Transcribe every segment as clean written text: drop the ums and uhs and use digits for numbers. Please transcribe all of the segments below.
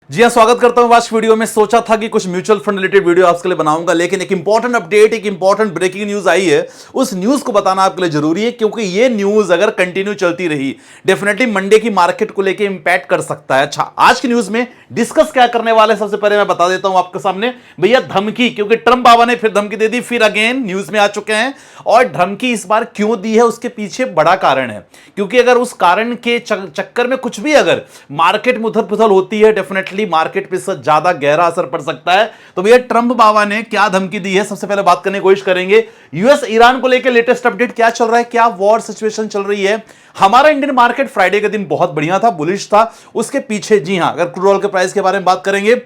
जी हाँ, स्वागत करता हूं आज वीडियो में। सोचा था कि कुछ म्यूचुअल फंड रिलेटेड वीडियो आपके लिए बनाऊंगा, लेकिन एक इंपॉर्टेंट अपडेट, एक इंपॉर्टेंट ब्रेकिंग न्यूज आई है। उस न्यूज को बताना आपके लिए जरूरी है, क्योंकि ये न्यूज अगर कंटिन्यू चलती रही डेफिनेटली मंडे की मार्केट को लेकर इंपैक्ट कर सकता है। अच्छा, आज की न्यूज में डिस्कस क्या करने वाले हैं, सबसे पहले मैं बता देता हूं आपके सामने। भैया धमकी, क्योंकि ट्रंप बाबा ने फिर धमकी दे दी, फिर अगेन न्यूज में आ चुके हैं। और धमकी इस बार क्यों दी है, उसके पीछे बड़ा कारण है। क्योंकि अगर उस कारण के चक्कर में कुछ भी अगर मार्केट में उथल पुथल होती है, डेफिनेटली मार्केट पे ज्यादा गहरा असर पड़ सकता है। तो भैया ट्रंप बाबा ने क्या धमकी दी है, सबसे पहले बात करने की कोशिश करेंगे। यूएस ईरान को लेकर लेटेस्ट अपडेट क्या चल रहा है, क्या वॉर सिचुएशन चल रही है। हमारा इंडियन मार्केट फ्राइडे के दिन बहुत बढ़िया था, बुलिश था। उसके पीछे जी हां, अगर क्रूड ऑयल के प्राइस के बारे में बात करेंगे,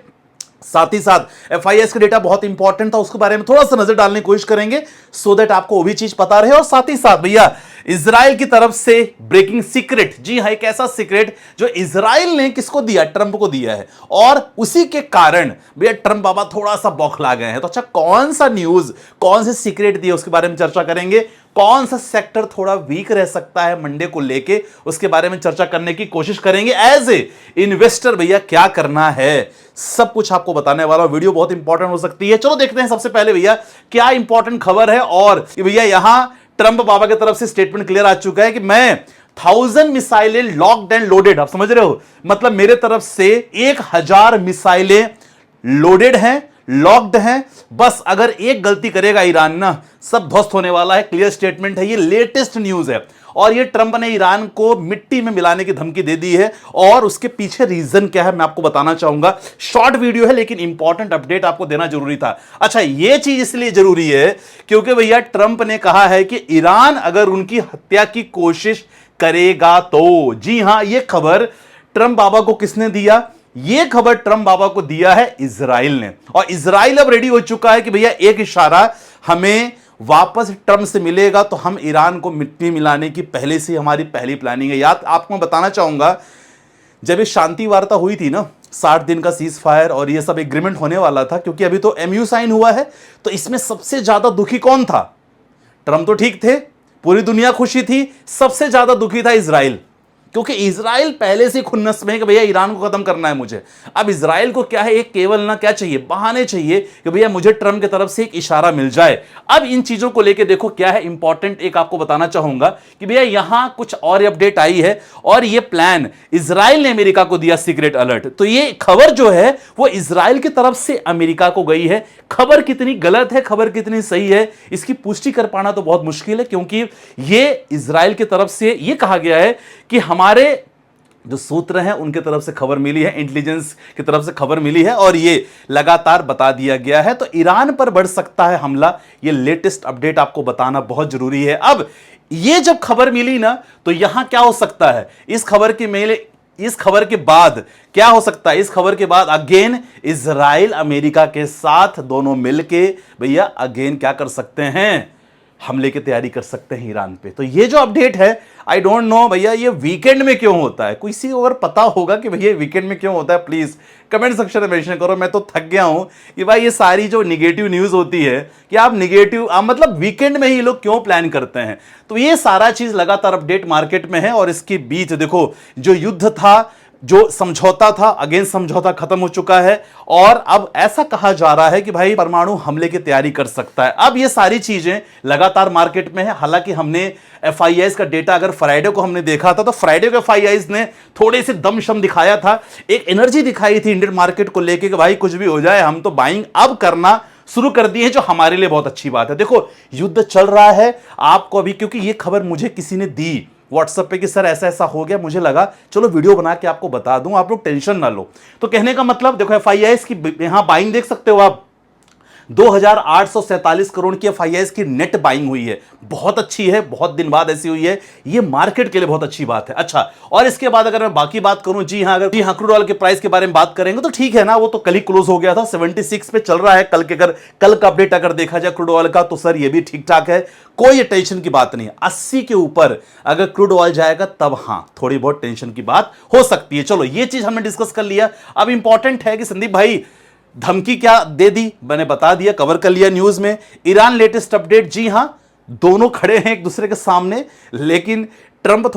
साथ ही साथ एफआईएस का डेटा बहुत इंपॉर्टेंट था, उसके बारे में थोड़ा सा नजर डालने की कोशिश करेंगे, सो दैट आपको वो भी चीज पता रहे। और साथ ही साथ भैया इजराइल की तरफ से ब्रेकिंग सीक्रेट, जी हां, एक ऐसा सीक्रेट जो इजराइल ने किसको दिया, ट्रंप को दिया है, और उसी के कारण भैया ट्रंप बाबा थोड़ा सा बौखला गए हैं। तो अच्छा, कौन सा न्यूज, कौन से सीक्रेट दिए, उसके बारे में चर्चा करेंगे। कौन सा सेक्टर थोड़ा वीक रह सकता है मंडे को लेके, उसके बारे में चर्चा करने की कोशिश करेंगे। एज ए इन्वेस्टर भैया क्या करना है, सब कुछ आपको बताने वाला। वीडियो बहुत इंपॉर्टेंट हो सकती है। चलो देखते हैं सबसे पहले भैया क्या इंपॉर्टेंट खबर है। और भैया यहां ट्रंप बाबा की तरफ से स्टेटमेंट क्लियर आ चुका है कि मैं 1000 मिसाइलें लॉक्ड एंड लोडेड, आप समझ रहे हो, मतलब मेरे तरफ से 1000 मिसाइलें लोडेड हैं, लॉक्ड हैं। बस अगर एक गलती करेगा ईरान ना, सब ध्वस्त होने वाला है। क्लियर स्टेटमेंट है, ये लेटेस्ट न्यूज है। और ये ट्रंप ने ईरान को मिट्टी में मिलाने की धमकी दे दी है, और उसके पीछे रीजन क्या है मैं आपको बताना चाहूंगा। शॉर्ट वीडियो है, लेकिन इंपॉर्टेंट अपडेट आपको देना जरूरी था। अच्छा, ये चीज इसलिए जरूरी है क्योंकि भैया ट्रंप ने कहा है कि ईरान अगर उनकी हत्या की कोशिश करेगा तो, जी हां, ये खबर ट्रंप बाबा को किसने दिया, ये खबर ट्रंप बाबा को दिया है इजराइल ने। और इजराइल अब रेडी हो चुका है कि भैया एक इशारा हमें वापस ट्रंप से मिलेगा तो हम ईरान को मिट्टी मिलाने की पहले से हमारी पहली प्लानिंग है। याद आपको मैं बताना चाहूंगा, जब ये शांति वार्ता हुई थी ना, 60 दिन का सीज फायर और ये सब एग्रीमेंट होने वाला था, क्योंकि अभी तो एमयू साइन हुआ है, तो इसमें सबसे ज्यादा दुखी कौन था? ट्रंप तो ठीक थे, पूरी दुनिया खुशी थी, सबसे ज्यादा दुखी था इजराइल, क्योंकि इजराइल पहले से खुन्नस में है कि भैया ईरान को खत्म करना है मुझे। अब इजराइल को क्या है, एक केवल ना क्या चाहिए, बहाने चाहिए कि भैया मुझे ट्रंप की तरफ से एक इशारा मिल जाए। अब इन चीजों को लेके देखो क्या है इंपॉर्टेंट, एक आपको बताना चाहूंगा कि भैया यहां कुछ और अपडेट आई है। और ये प्लान इजराइल ने अमेरिका को दिया, सीक्रेट अलर्ट। तो ये खबर जो है वो इजराइल की तरफ से अमेरिका को गई है। खबर कितनी गलत है, खबर कितनी सही है, इसकी पुष्टि कर पाना तो बहुत मुश्किल है, क्योंकि ये इजराइल की तरफ से ये कहा गया है कि हमारे जो सूत्र हैं उनके तरफ से खबर मिली है, इंटेलिजेंस की तरफ से खबर मिली है, और ये लगातार बता दिया गया है। तो ईरान पर बढ़ सकता है हमला, ये लेटेस्ट अपडेट आपको बताना बहुत जरूरी है। अब ये जब खबर मिली ना, तो यहां क्या हो सकता है, इस खबर के बाद क्या हो सकता है, इस खबर के बाद अगेन इजराइल अमेरिका के साथ दोनों मिलके भैया अगेन क्या कर सकते हैं, हमले की तैयारी कर सकते हैं ईरान पे। तो ये जो अपडेट है, आई डोंट नो भैया ये वीकेंड में क्यों होता है, किसी को अगर पता होगा कि भैया वीकेंड में क्यों होता है, प्लीज कमेंट सेक्शन में मेंशन करो। मैं तो थक गया हूं कि भाई ये सारी जो निगेटिव न्यूज होती है कि आप निगेटिव मतलब वीकेंड में ही लोग क्यों प्लान करते हैं। तो ये सारा चीज लगातार अपडेट मार्केट में है। और इसके बीच देखो, जो युद्ध था, जो समझौता था, अगेन समझौता खत्म हो चुका है, और अब ऐसा कहा जा रहा है कि भाई परमाणु हमले की तैयारी कर सकता है। अब ये सारी चीजें लगातार मार्केट में है। हालांकि हमने एफआईआईस का डेटा अगर फ्राइडे को हमने देखा था, तो फ्राइडे को एफआईआईस ने थोड़े से दमशम दिखाया था, एक एनर्जी दिखाई थी इंडियन मार्केट को लेकर कि भाई कुछ भी हो जाए हम तो बाइंग अब करना शुरू कर दिए हैं, जो हमारे लिए बहुत अच्छी बात है। देखो युद्ध चल रहा है आपको अभी, क्योंकि ये खबर मुझे किसी ने दी व्हाट्सएप पे कि सर ऐसा ऐसा हो गया, मुझे लगा चलो वीडियो बना के आपको बता दूं, आप लोग टेंशन ना लो। तो कहने का मतलब देखो, एफआईआईस की यहां बाइंग देख सकते हो आप, 2847 करोड़ की एफआईआईस की नेट बाइंग हुई है, बहुत अच्छी है, बहुत दिन बाद ऐसी हुई है, ये मार्केट के लिए बहुत अच्छी बात है। अच्छा, और इसके बाद अगर मैं बाकी बात करूं, जी हां, अगर क्रूड ऑयल के प्राइस के बारे में बात करेंगे तो ठीक है ना, वो तो कल ही क्लोज हो गया था, 76 पे चल रहा है। कल का अपडेट अगर देखा जाए क्रूड ऑयल का, तो सर ये भी ठीक ठाक है, कोई टेंशन की बात नहीं है। 80 के ऊपर अगर क्रूड ऑयल जाएगा तब हां थोड़ी बहुत टेंशन की बात हो सकती है। चलो ये चीज हमने डिस्कस कर लिया। अब इंपॉर्टेंट है कि संदीप भाई धमकी क्या दे दी, मैंने बता दिया, कवर कर लिया न्यूज में। ईरान लेटेस्ट अपडेट, जी हां, दोनों खड़े हैं एक दूसरे के सामने, लेकिन ट्रंप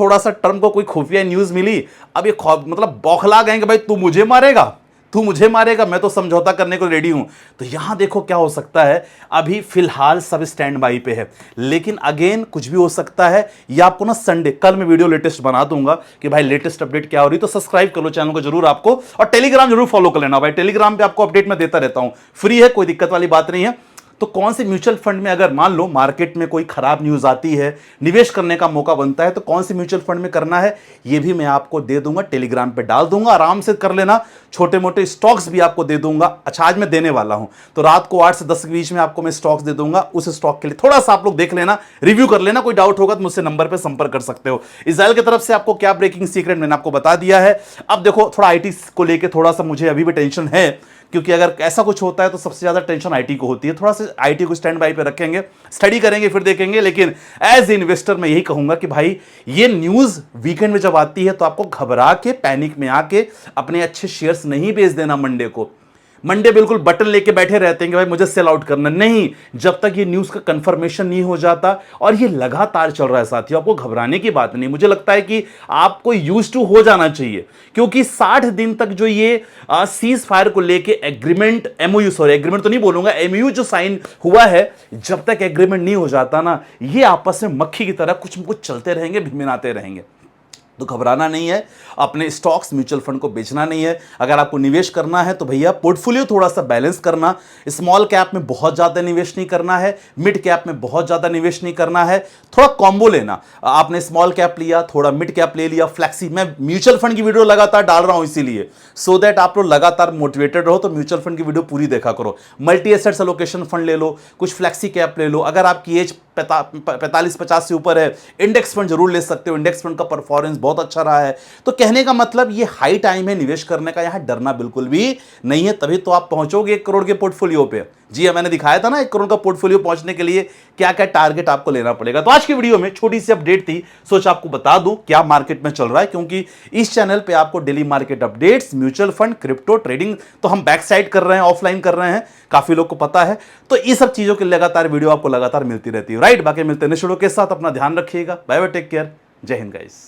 को कोई खुफिया न्यूज मिली, अब ये मतलब बौखला गए कि भाई तू मुझे मारेगा, तू मुझे मारेगा, मैं तो समझौता करने को रेडी हूं। तो यहां देखो क्या हो सकता है, अभी फिलहाल सब स्टैंड बाई पे है, लेकिन अगेन कुछ भी हो सकता है। ये आपको ना संडे, कल मैं वीडियो लेटेस्ट बना दूंगा कि भाई लेटेस्ट अपडेट क्या हो रही। तो सब्सक्राइब कर लो चैनल को जरूर आपको, और टेलीग्राम जरूर फॉलो कर लेना भाई। टेलीग्राम पे आपको अपडेट मैं देता रहता हूं, फ्री है, कोई दिक्कत वाली बात नहीं है। तो कौन से म्यूचुअल फंड में अगर मान लो मार्केट में कोई खराब न्यूज आती है, निवेश करने का मौका बनता है, तो कौन से म्यूचुअल फंड में करना है ये भी मैं आपको दे दूंगा, टेलीग्राम पे डाल दूंगा, आराम से कर लेना। छोटे मोटे स्टॉक्स भी आपको दे दूंगा। अच्छा, आज मैं देने वाला हूं, तो रात को 8 से 10 के बीच में आपको मैं स्टॉक्स दे दूंगा। उस स्टॉक के लिए थोड़ा सा आप लोग देख लेना, रिव्यू कर लेना। कोई डाउट होगा तो मुझसे नंबर पर संपर्क कर सकते हो। इजराइल की तरफ से आपको क्या ब्रेकिंग सीक्रेट मैंने आपको बता दिया है। अब देखो, थोड़ा आईटी को लेकर थोड़ा सा मुझे अभी भी टेंशन है, क्योंकि अगर ऐसा कुछ होता है तो सबसे ज्यादा टेंशन आईटी को होती है। थोड़ा सा आईटी को स्टैंड बाई पे रखेंगे, स्टडी करेंगे, फिर देखेंगे। लेकिन एज इन्वेस्टर मैं यही कहूंगा कि भाई ये न्यूज वीकेंड में जब आती है तो आपको घबरा के, पैनिक में आके अपने अच्छे शेयर्स नहीं बेच देना मंडे को। मंडे बिल्कुल बटन लेके बैठे रहते हैं कि भाई मुझे सेल आउट करना नहीं, जब तक ये न्यूज का कंफर्मेशन नहीं हो जाता। और ये लगातार चल रहा है साथियों, आपको घबराने की बात नहीं। मुझे लगता है कि आपको यूज टू हो जाना चाहिए, क्योंकि 60 दिन तक जो ये सीज फायर को लेके एग्रीमेंट, एमओयू, सॉरी एग्रीमेंट तो नहीं बोलूंगा, एमओयू जो साइन हुआ है, जब तक एग्रीमेंट नहीं हो जाता ना, ये आपस में मक्खी की तरह कुछ न कुछ चलते रहेंगे, भिनभिनाते रहेंगे। तो घबराना नहीं है, अपने स्टॉक्स, म्यूचुअल फंड को बेचना नहीं है। अगर आपको निवेश करना है तो भैया पोर्टफोलियो थोड़ा सा बैलेंस करना। स्मॉल कैप में बहुत ज़्यादा निवेश नहीं करना है, मिड कैप में बहुत ज़्यादा निवेश नहीं करना है, थोड़ा कॉम्बो लेना। आपने स्मॉल कैप लिया, थोड़ा मिड कैप ले लिया, फ्लैक्सी। मैं म्यूचुअल फंड की वीडियो लगातार डाल रहा हूं इसीलिए, सो दैट आप लोग लगातार मोटिवेटेड रहो। तो म्यूचुअल फंड की वीडियो पूरी देखा करो। मल्टी एसेट्स एलोकेशन फंड ले लो, कुछ फ्लैक्सी कैप ले लो। अगर आपकी एज 45-50 से ऊपर है, इंडेक्स फंड जरूर ले सकते हो, इंडेक्स फंड का परफॉर्मेंस बहुत अच्छा रहा है। तो कहने का मतलब ये हाई टाइम है निवेश करने का, यहां डरना बिल्कुल भी नहीं है। तभी तो आप पहुंचोगे 1 करोड़ के पोर्टफोलियो पे। जी हाँ, मैंने दिखाया था ना 1 करोड़ का पोर्टफोलियो पहुंचने के लिए क्या क्या टारगेट आपको लेना पड़ेगा। तो आज की वीडियो में छोटी सी अपडेट थी, सोच आपको बता दूं क्या मार्केट में चल रहा है, क्योंकि इस चैनल पे आपको daily market updates, mutual fund, crypto trading तो हम बैक साइड कर रहे हैं, ऑफलाइन कर रहे हैं, काफी लोग को पता है। तो ये सब चीजों की लगातार वीडियो आपको लगातार मिलती रहती है, राइट। बाकी मिलते हैं नेक्स्ट वीडियो के साथ, अपना ध्यान रखिएगा, बाय बाय, टेक केयर, जय हिंद गाइस।